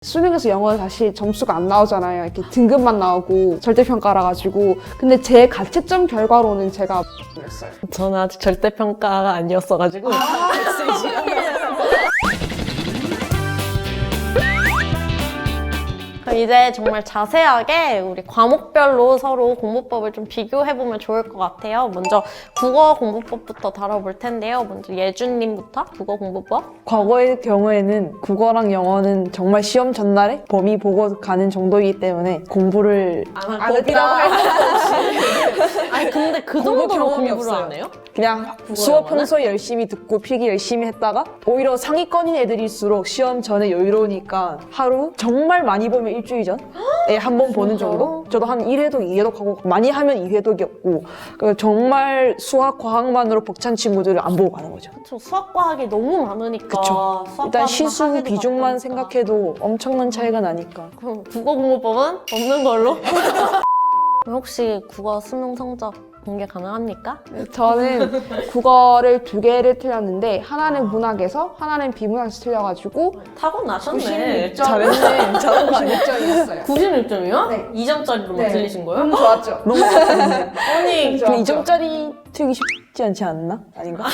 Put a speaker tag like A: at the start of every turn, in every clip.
A: 수능에서 영어는 다시 점수가 안 나오잖아요. 이렇게 등급만 나오고 절대평가라 가지고. 근데 제 가채점 결과로는 제가 였어요.
B: 저는 아직 절대평가가 아니었어가지고. 그럼 이제 정말 자세하게 우리 과목별로 서로 공부법을 좀 비교해보면 좋을 것 같아요. 먼저 국어 공부법부터 다뤄볼 텐데요. 먼저 예준님부터 국어 공부법.
C: 과거의 경우에는 국어랑 영어는 정말 시험 전날에 범위 보고 가는 정도이기 때문에 공부를
B: 안 했다. 아니 근데 그 정도로
C: 경험이
B: 공부를
C: 없어요.
B: 안 해요?
C: 그냥 수업 평소에 열심히 듣고 필기 열심히 했다가 오히려 상위권인 애들일수록 시험 전에 여유로우니까 하루 정말 많이 보면 일주일 전에 한 번 보는 정도? 저도 한 1회독, 2회독 하고 많이 하면 2회독이었고 정말 수학, 과학만으로 벅찬 친구들을 안 보고 가는 거죠.
B: 저 수학 과학이 너무 많으니까.
C: 그쵸.
B: 수학
C: 일단
B: 과학만
C: 시수
B: 하기도
C: 비중만
B: 바쁘니까.
C: 생각해도 엄청난 차이가 나니까.
B: 그럼 국어 공부법은 없는 걸로? 그럼 혹시 국어 수능 성적 공개 가능합니까?
A: 저는 국어를 2개를 틀렸는데 하나는 문학에서 하나는 비문학에서 틀려가지고
B: 타고나셨네.
A: 96점.
C: 잘했네. 잘한 거 아니야?
A: 96점이었어요.
B: 96점이요?
A: 네.
B: 2점짜리로만
A: 네.
B: 틀리신 거예요?
A: 너무 좋았죠?
C: 너무 잘했네.
B: 아니,
A: 그죠?
C: 근데 2점짜리 틀기 쉽지 않지 않나? 아닌가?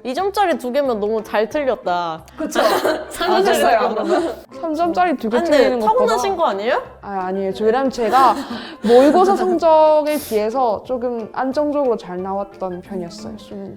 B: 2점짜리 2개면 너무 잘 틀렸다.
A: 그쵸?
B: 잘했어요.
A: 3점짜리 2개
B: 근데
A: 틀리는 것보다
B: 타고나신 거 아니에요?
A: 아니에요. 왜냐면 제가 모의고사 성적에 비해서 조금 안정적으로 잘 나왔던 편이었어요, 수능.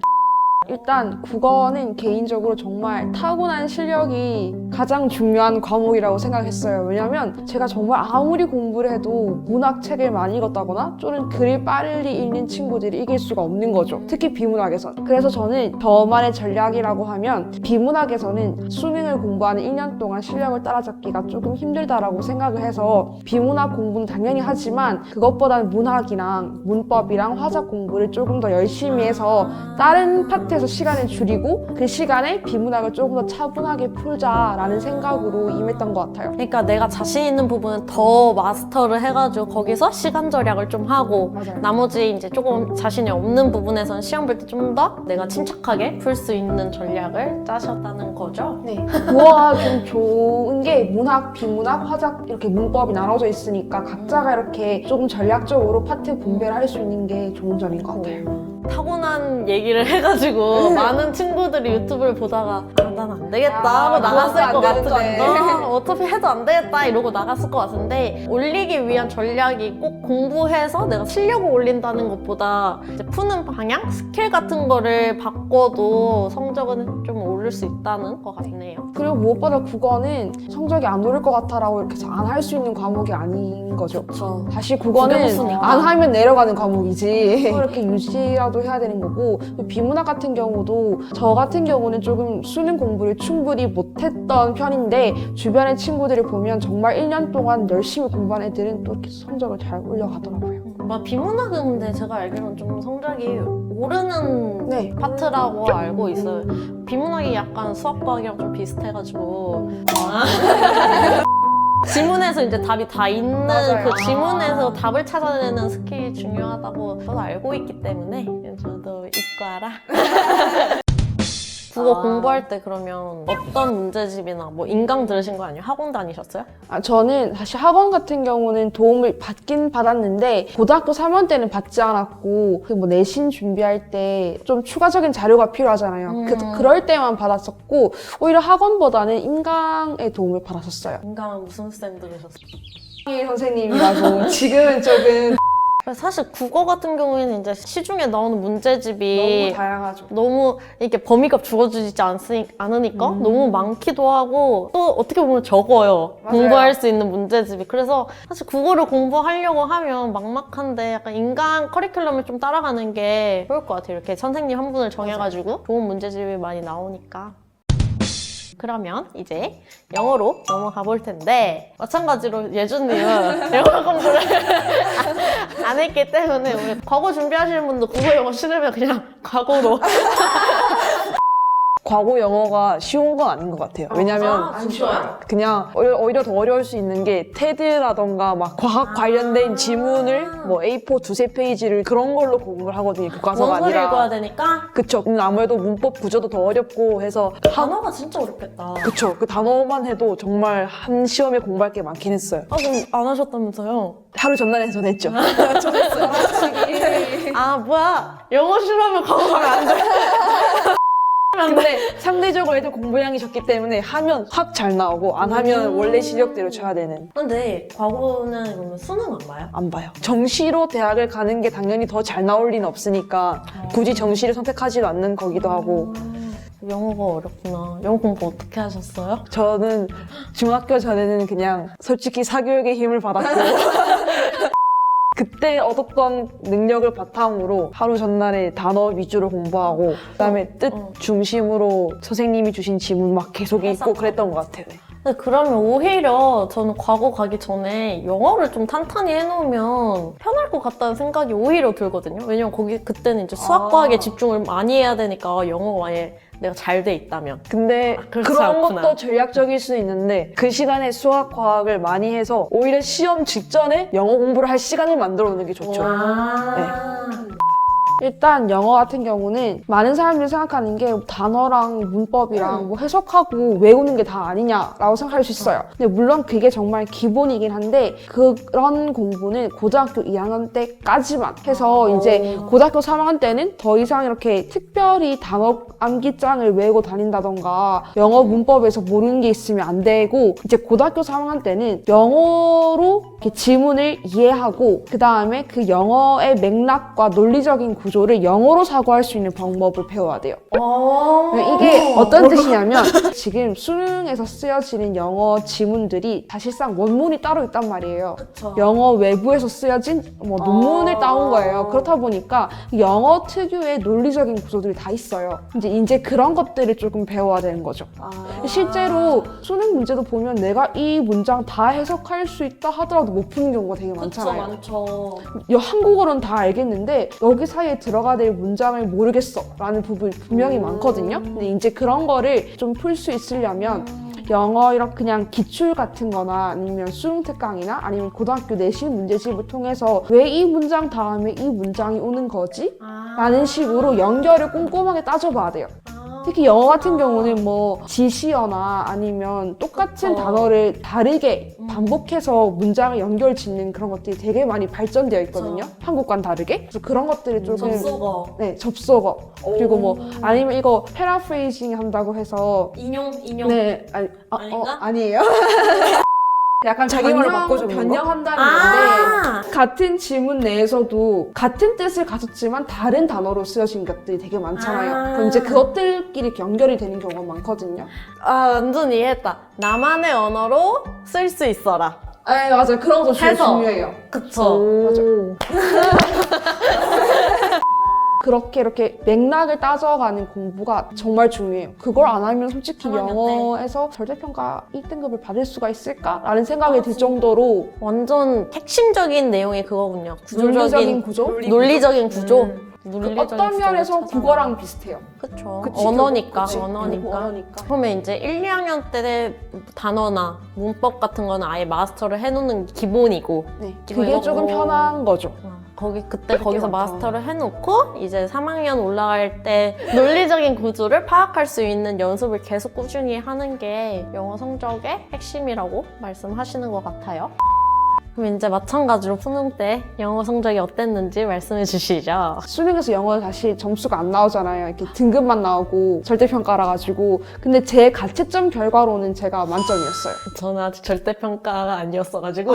A: 일단 국어는 개인적으로 정말 타고난 실력이 가장 중요한 과목이라고 생각했어요. 왜냐면 제가 정말 아무리 공부를 해도 문학 책을 많이 읽었다거나 또는 글을 빨리 읽는 친구들이 이길 수가 없는 거죠. 특히 비문학에선. 그래서 저는 저만의 전략이라고 하면 비문학에서는 수능을 공부하는 1년 동안 실력을 따라잡기가 조금 힘들다라고 생각을 해서 비문학 공부는 당연히 하지만 그것보다는 문학이랑 문법이랑 화작 공부를 조금 더 열심히 해서 다른 파트에서 시간을 줄이고 그 시간에 비문학을 조금 더 차분하게 풀자라는 생각으로 임했던 것 같아요.
B: 그러니까 내가 자신 있는 부분은 더 마스터를 해가지고 거기서 시간 절약을 좀 하고
A: 맞아요.
B: 나머지 이제 조금 자신이 없는 부분에서는 시험 볼 때 좀 더 내가 침착하게 풀 수 있는 전략을 짜셨다는 거죠?
A: 네. 국어가 좀 좋은 게 문학, 비문학, 화작 이렇게 문법이 나눠져 있으니까 각자가 이렇게 조금 전략적으로 파트 분배를 할 수 있는 게 좋은 점인 것 같아요.
B: 타고난 얘기를 해가지고 많은 친구들이 유튜브를 보다가 난 안 되겠다 하고 나갔을
A: 그것도
B: 것
A: 안 되는데.
B: 같은데 어차피 해도 안 되겠다 이러고 나갔을 것 같은데 올리기 위한 전략이 꼭 공부해서 내가 실력을 올린다는 것보다 이제 푸는 방향? 스킬 같은 거를 바꿔도 성적은 좀 오를 수 있다는 것 같네요.
A: 그리고 무엇보다 국어는 성적이 안 오를 것 같아라고 이렇게 안 할 수 있는 과목이 아닌 거죠.
B: 그렇죠.
A: 다시 국어는
B: 국영수니까.
A: 안 하면 내려가는 과목이지. 이렇게 유지라도 해야 되는 거고 비문학 같은 경우도 저 같은 경우는 조금 수능 공부를 충분히 못했던 편인데 주변의 친구들을 보면 정말 1년 동안 열심히 공부한 애들은 또 이렇게 성적을 잘 올려가더라고요.
B: 막 비문학은 근데 제가 알기로는 좀 성적이 오르는
A: 네.
B: 파트라고 알고 있어요. 비문학이 약간 수학과학이랑 좀 비슷해가지고 지문에서 이제 답이 다 있는
A: 맞아요.
B: 그 지문에서 답을 찾아내는 스킬이 중요하다고 저도 알고 있기 때문에 저도 이과라. 국어 공부할 때 그러면 어떤 문제집이나 뭐 인강 들으신 거 아니에요? 학원 다니셨어요?
A: 저는 사실 학원 같은 경우는 도움을 받긴 받았는데 고등학교 3학년 때는 받지 않았고 그 뭐 내신 준비할 때 좀 추가적인 자료가 필요하잖아요. 그럴 때만 받았었고 오히려 학원보다는 인강의 도움을 받았었어요.
B: 인강은 무슨 쌤 들으셨어요?
A: 이 선생님이라고 지금은 조금
B: 사실 국어 같은 경우에는 이제 시중에 나오는 문제집이
A: 너무 다양하죠.
B: 너무 이렇게 범위가 주어지지 않으니까 너무 많기도 하고 또 어떻게 보면 적어요.
A: 맞아요.
B: 공부할 수 있는 문제집이. 그래서 사실 국어를 공부하려고 하면 막막한데 약간 인간 커리큘럼을 좀 따라가는 게 좋을 것 같아요. 이렇게 선생님 한 분을 정해가지고 좋은 문제집이 많이 나오니까. 그러면 이제 영어로 넘어가 볼 텐데 마찬가지로 예준님은 영어 공부를 안 했기 때문에 우리 과거 준비하시는 분도 국어 영어 싫으면 그냥 과거로
C: 과거 영어가 쉬운 건 아닌 것 같아요. 왜냐면
B: 진짜요?
C: 그냥 오히려 더 어려울 수 있는 게 테드라던가 막 과학 관련된 지문을 뭐 A4 두세 페이지를 그런 걸로 공부를 하거든요. 교과서가
B: 원서를
C: 아니라.
B: 읽어야 되니까
C: 그쵸. 아무래도 문법 구조도 더 어렵고 해서
B: 단어가 진짜 어렵겠다.
C: 그쵸. 그 단어만 해도 정말 한 시험에 공부할 게 많긴 했어요.
B: 아, 그럼 안 하셨다면서요?
C: 하루 전날에 전했죠.
B: 아, 뭐야. 영어 싫어하면 과거 가면 안 돼.
C: 근데 상대적으로 애들 공부량이 적기 때문에 하면 확 잘 나오고 안 하면 원래 실력대로 쳐야 되는.
B: 근데 과거는 그러면 수능 안 봐요?
C: 안 봐요. 정시로 대학을 가는 게 당연히 더 잘 나올 리는 없으니까 굳이 정시를 선택하지도 않는 거기도 하고.
B: 영어가 어렵구나. 영어 공부 어떻게 하셨어요?
C: 저는 중학교 전에는 그냥 솔직히 사교육의 힘을 받았고 그때 얻었던 능력을 바탕으로 하루 전날에 단어 위주로 공부하고 그다음에 뜻 중심으로 선생님이 주신 지문 막 계속 읽고 그랬던 것 같아요.
B: 근데 그러면 오히려 저는 과거 가기 전에 영어를 좀 탄탄히 해놓으면 편할 것 같다는 생각이 오히려 들거든요. 왜냐면 그때는 이제 수학과학에 집중을 많이 해야 되니까 영어가 만약에 내가 잘 돼 있다면.
C: 근데
B: 그렇지
C: 그런
B: 않구나.
C: 것도 전략적일 수 있는데 그 시간에 수학, 과학을 많이 해서 오히려 시험 직전에 영어 공부를 할 시간을 만들어 놓는 게 좋죠.
A: 일단 영어 같은 경우는 많은 사람들이 생각하는 게 단어랑 문법이랑 뭐 해석하고 외우는 게 다 아니냐라고 생각할 수 있어요. 근데 물론 그게 정말 기본이긴 한데 그런 공부는 고등학교 2학년 때까지만 해서 이제 고등학교 3학년 때는 더 이상 이렇게 특별히 단어 암기장을 외우고 다닌다던가 영어 문법에서 모르는 게 있으면 안 되고 이제 고등학교 3학년 때는 영어로 이렇게 지문을 이해하고 그 다음에 그 영어의 맥락과 논리적인 구조를 영어로 사고할 수 있는 방법을 배워야 돼요. 이게 어떤 뜻이냐면 지금 수능에서 쓰여지는 영어 지문들이 사실상 원문이 따로 있단 말이에요.
B: 그쵸.
A: 영어 외부에서 쓰여진 뭐 논문을 따온 거예요. 그렇다 보니까 영어 특유의 논리적인 구조들이 다 있어요. 이제 그런 것들을 조금 배워야 되는 거죠. 실제로 수능 문제도 보면 내가 이 문장 다 해석할 수 있다 하더라도 못 푸는 경우가 되게 많잖아요.
B: 많죠.
A: 한국어로는 다 알겠는데 여기 사이에 들어가야 될 문장을 모르겠어 라는 부분이 분명히 많거든요. 근데 이제 그런 거를 좀 풀 수 있으려면 영어 이런 그냥 기출 같은 거나 아니면 수능 특강이나 아니면 고등학교 내신 문제집을 통해서 왜 이 문장 다음에 이 문장이 오는 거지? 라는 식으로 연결을 꼼꼼하게 따져봐야 돼요. 특히 영어 같은 경우는 뭐 지시어나 아니면 똑같은 단어를 다르게 반복해서 문장을 연결 짓는 그런 것들이 되게 많이 발전되어 있거든요. 한국과는 다르게. 그래서 그런 것들을 조금
B: 접속어.
A: 네, 접속어. 그리고 뭐 아니면 이거 패러프레이징 한다고 해서
B: 인용.
A: 네,
B: 아닌가?
A: 아니에요. 약간
C: 자기 말로 바꿔주는 거?
A: 변형한다는 건데 같은 지문 내에서도 같은 뜻을 가졌지만 다른 단어로 쓰여진 것들이 되게 많잖아요. 그럼 이제 그것들끼리 이렇게 연결이 되는 경우가 많거든요.
B: 완전 이해했다. 나만의 언어로 쓸 수 있어라.
A: 네, 맞아요. 그런 것도 제일
B: 해서.
A: 중요해요.
B: 그쵸.
A: 맞아요. 그렇게 이렇게 맥락을 따져가는 공부가 정말 중요해요. 그걸 안 하면 솔직히
B: 3학년
A: 영어에서 절대평가 1등급을 받을 수가 있을까라는 생각이 들 정도로
B: 완전 핵심적인 내용이 그거군요.
A: 논리적인 구조?
B: 논리적인 구조.
A: 어떤 면에서 국어랑 비슷해요.
B: 그쵸.
A: 그치,
B: 언어니까,
A: 그치.
B: 언어니까.
A: 언어니까.
B: 그러면 이제 1, 2학년 때 단어나 문법 같은 거는 아예 마스터를 해놓는 게 기본이고.
A: 네,
B: 이거
A: 그게 조금 편한 거죠.
B: 그때 거기서
C: 많다.
B: 마스터를 해놓고 이제 3학년 올라갈 때 논리적인 구조를 파악할 수 있는 연습을 계속 꾸준히 하는 게 영어 성적의 핵심이라고 말씀하시는 것 같아요. 그럼 이제 마찬가지로 수능 때 영어 성적이 어땠는지 말씀해 주시죠.
A: 수능에서 영어는 사실 점수가 안 나오잖아요. 이렇게 등급만 나오고 절대평가라 가지고. 근데 제 가채점 결과로는 제가 만점이었어요.
B: 저는 아직 절대평가가 아니었어가지고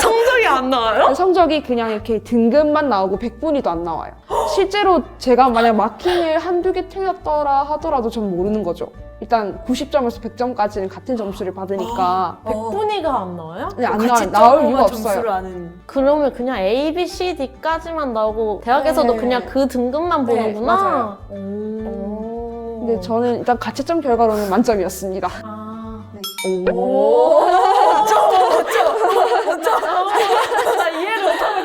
B: 성적이 안 나와요?
A: 성적이 그냥 이렇게 등급만 나오고 100분위도 안 나와요. 실제로 제가 만약 마킹을 한두 개 틀렸더라 하더라도 전 모르는 거죠. 일단 90점에서 100점까지는 같은 점수를 받으니까
B: 100분위가 안 나와요?
A: 네, 안 나올 이유가 없어요.
C: 아는.
B: 그러면 그냥 A, B, C, D까지만 나오고 대학에서도
A: 네.
B: 그냥 그 등급만 보는구나?
A: 맞아요. 근데 저는 일단 가채점 결과로는 만점이었습니다.
B: 나 이해를 못하고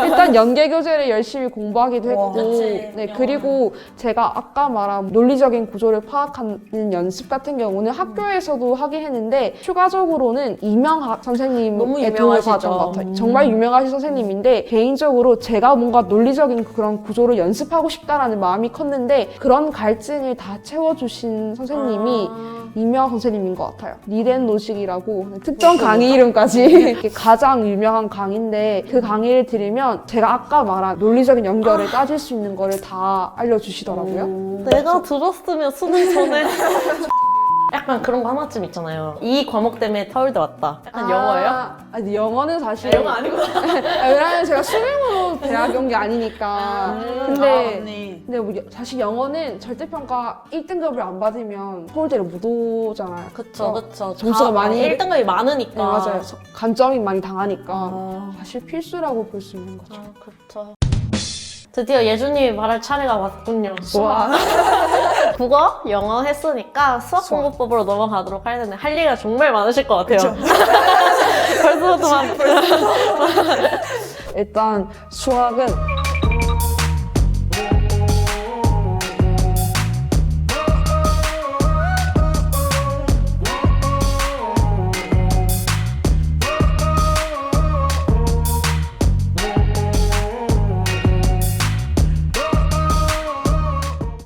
A: 일단 연계 교재를 열심히 공부하기도 했고,
B: 그치.
A: 네, 그리고 제가 아까 말한 논리적인 구조를 파악하는 연습 같은 경우는 학교에서도 하긴 했는데 추가적으로는 이명학
B: 너무
A: 선생님의 도움을
B: 유명하시죠.
A: 받았던 것 같아요. 정말 유명하신 선생님인데 개인적으로 제가 뭔가 논리적인 그런 구조를 연습하고 싶다라는 마음이 컸는데 그런 갈증을 다 채워주신 선생님이 이명학 선생님인 것 같아요. 리덴 노식이라고 특정 강의 이름까지 가장 유명한 강의인데 그 강의를 들으면 제가 아까 말한 논리적인 연결을 따질 수 있는 거를 다 알려주시더라고요.
B: 내가 들었으면 수능 전에 약간 그런 거 하나쯤 있잖아요. 이 과목 때문에 서울대 왔다. 약간 영어예요?
A: 아니, 영어는 사실
B: 영어 아니고.
A: 왜냐면 제가 수능으로 대학 온 게 아니니까. 근데 뭐 사실 영어는 절대평가 1등급을 안 받으면 서울대를 못 오잖아요.
B: 그쵸, 그쵸.
A: 점수가 많이
B: 1등급이 많으니까.
A: 네, 맞아요. 간점이 많이 당하니까 사실 필수라고 볼 수 있는 거죠.
B: 그렇죠. 드디어 예준님이 말할 차례가 왔군요.
C: 와.
B: 국어, 영어 했으니까 수학 공부법으로 넘어가도록 할 텐데 할 얘기가 정말 많으실 것 같아요. 벌써부터 막
C: 일단 수학은